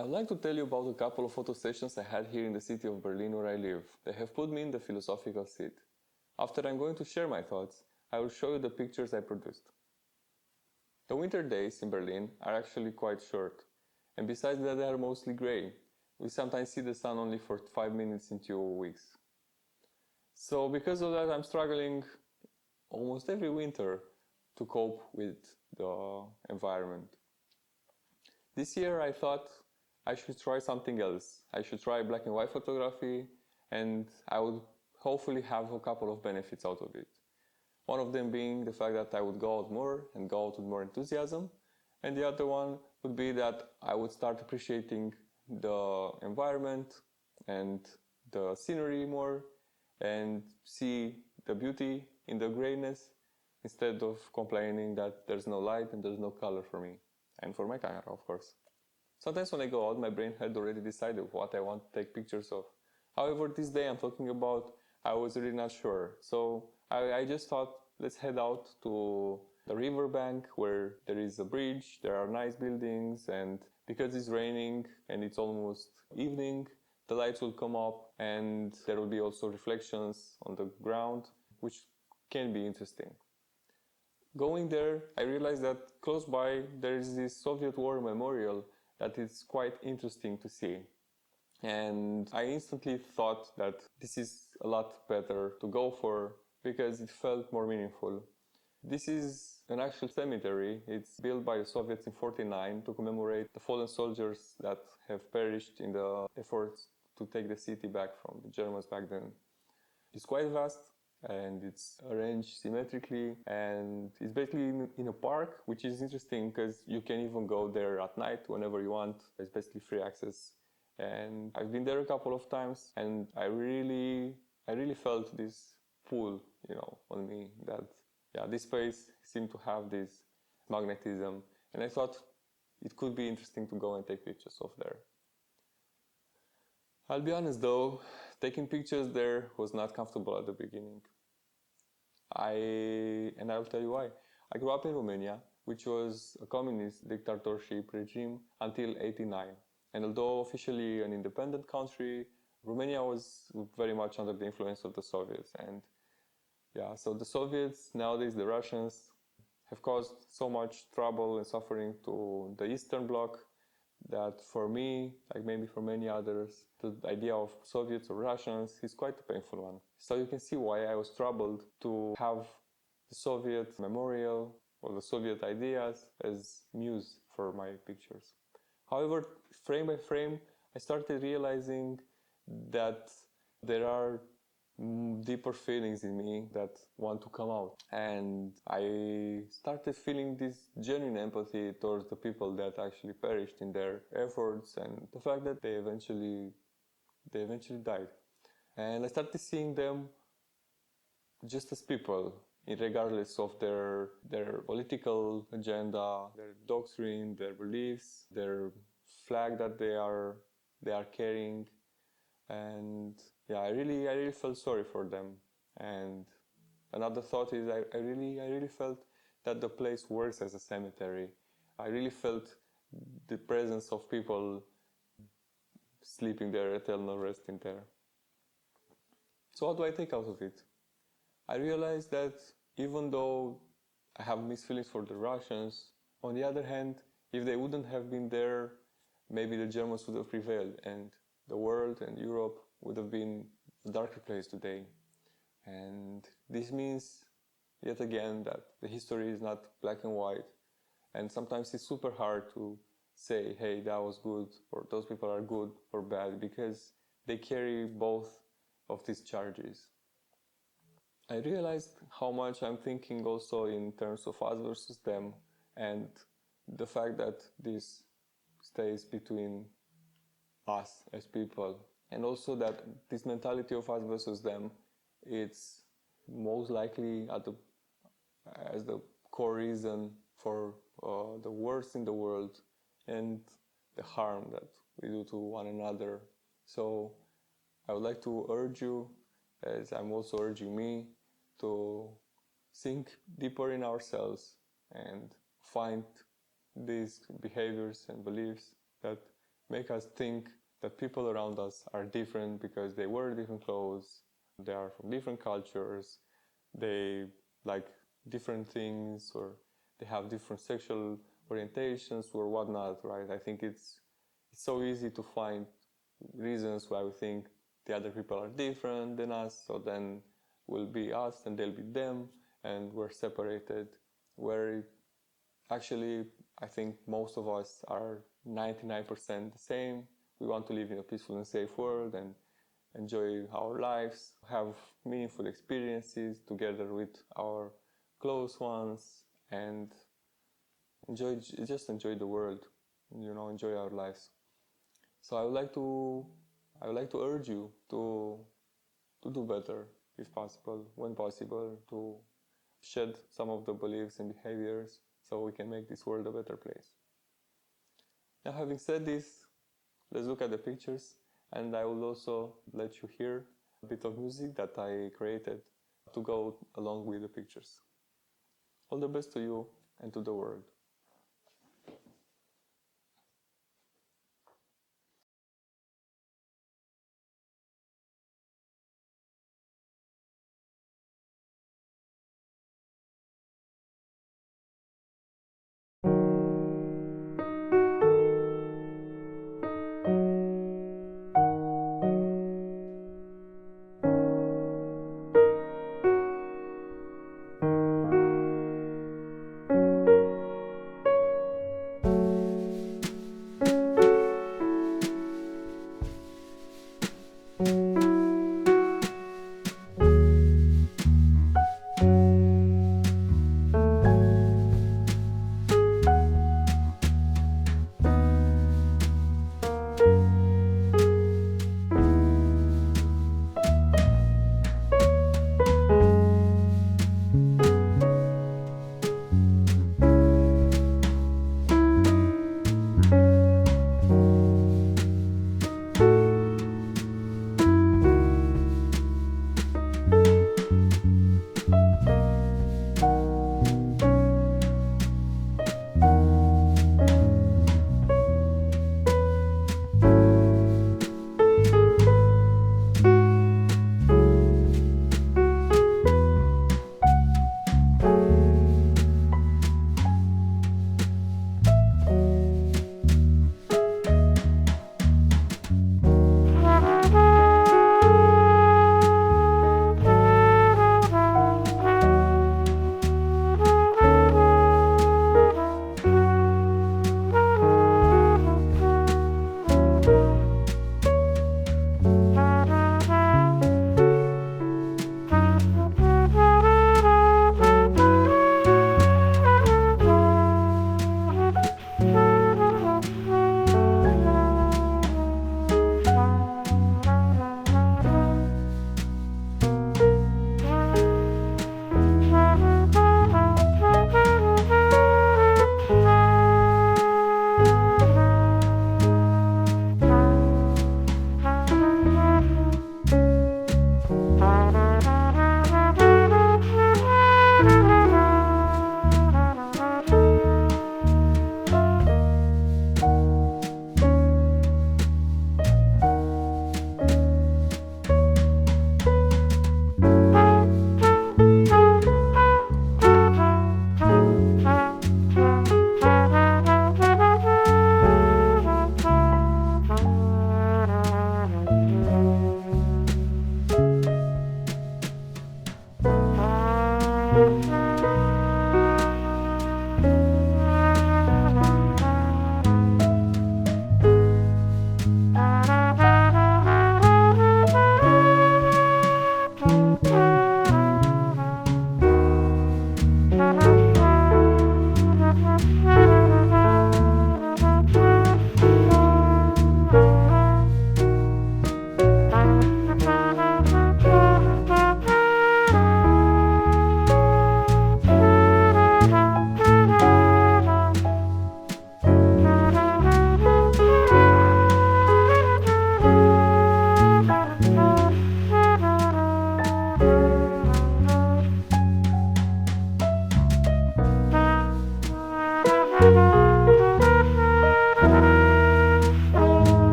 I'd like to tell you about a couple of photo sessions I had here in the city of Berlin where I live. They have put me in the philosophical seat. After I'm going to share my thoughts, I will show you the pictures I produced. The winter days in Berlin are actually quite short, and besides that they are mostly grey. We sometimes see the sun only for 5 minutes in 2 weeks. So because of that I'm struggling almost every winter to cope with the environment. This year I thought I should try something else. I should try black and white photography, and I would hopefully have a couple of benefits out of it. One of them being the fact that I would go out more and go out with more enthusiasm, and the other one would be that I would start appreciating the environment and the scenery more and see the beauty in the grayness instead of complaining that there's no light and there's no color for me and for my camera, of course. Sometimes when I go out, my brain had already decided what I want to take pictures of. However, this day I'm talking about, I was really not sure. So I just thought, let's head out to the riverbank where there is a bridge, there are nice buildings, and because it's raining and it's almost evening, the lights will come up and there will be also reflections on the ground, which can be interesting. Going there, I realized that close by there is this Soviet War memorial that is quite interesting to see. And I instantly thought that this is a lot better to go for because it felt more meaningful. This is an actual cemetery. It's built by the Soviets in '49 to commemorate the fallen soldiers that have perished in the efforts to take the city back from the Germans back then. It's quite vast and it's arranged symmetrically, and it's basically in a park, which is interesting because you can even go there at night whenever you want. It's basically free access. And I've been there a couple of times, and I really felt this pull, on me that, this space seemed to have this magnetism, and I thought it could be interesting to go and take pictures of there. I'll be honest though, taking pictures there was not comfortable at the beginning. And I'll tell you why. I grew up in Romania, which was a communist dictatorship regime until '89. And although officially an independent country, Romania was very much under the influence of the Soviets. And so the Soviets, nowadays the Russians, have caused so much trouble and suffering to the Eastern Bloc that for me, like maybe for many others, the idea of Soviets or Russians is quite a painful one. So you can see why I was troubled to have the Soviet memorial or the Soviet ideas as muse for my pictures. However, frame by frame, I started realizing that there are deeper feelings in me that want to come out. And I started feeling this genuine empathy towards the people that actually perished in their efforts and the fact that they eventually died. And I started seeing them just as people, regardless of their political agenda, their doctrine, their beliefs, their flag that they are carrying. And I really felt sorry for them. And another thought is I really felt that the place works as a cemetery. I really felt the presence of people sleeping there, eternal resting there. So what do I take out of it? I realized that even though I have mixed feelings for the Russians, on the other hand, if they wouldn't have been there, maybe the Germans would have prevailed and the world and Europe would have been a darker place today. And this means, yet again, that the history is not black and white. And sometimes it's super hard to say, hey, that was good, or those people are good or bad, because they carry both of these charges. I realized how much I'm thinking also in terms of us versus them, and the fact that this stays between us as people, and also that this mentality of us versus them, it's most likely as the core reason for the wars in the world and the harm that we do to one another. So I would like to urge you, as I'm also urging me, to think deeper in ourselves and find these behaviors and beliefs that make us think that people around us are different because they wear different clothes, they are from different cultures, they like different things, or they have different sexual orientations or whatnot, right? I think it's so easy to find reasons why we think the other people are different than us, so then we'll be us and they'll be them, and we're separated. Where actually, I think most of us are 99% the same. We want to live in a peaceful and safe world and enjoy our lives, have meaningful experiences together with our close ones, and just enjoy the world, enjoy our lives. So I would like to urge you to do better if possible, when possible, to shed some of the beliefs and behaviors so we can make this world a better place. Now, having said this, let's look at the pictures, and I will also let you hear a bit of music that I created to go along with the pictures. All the best to you and to the world.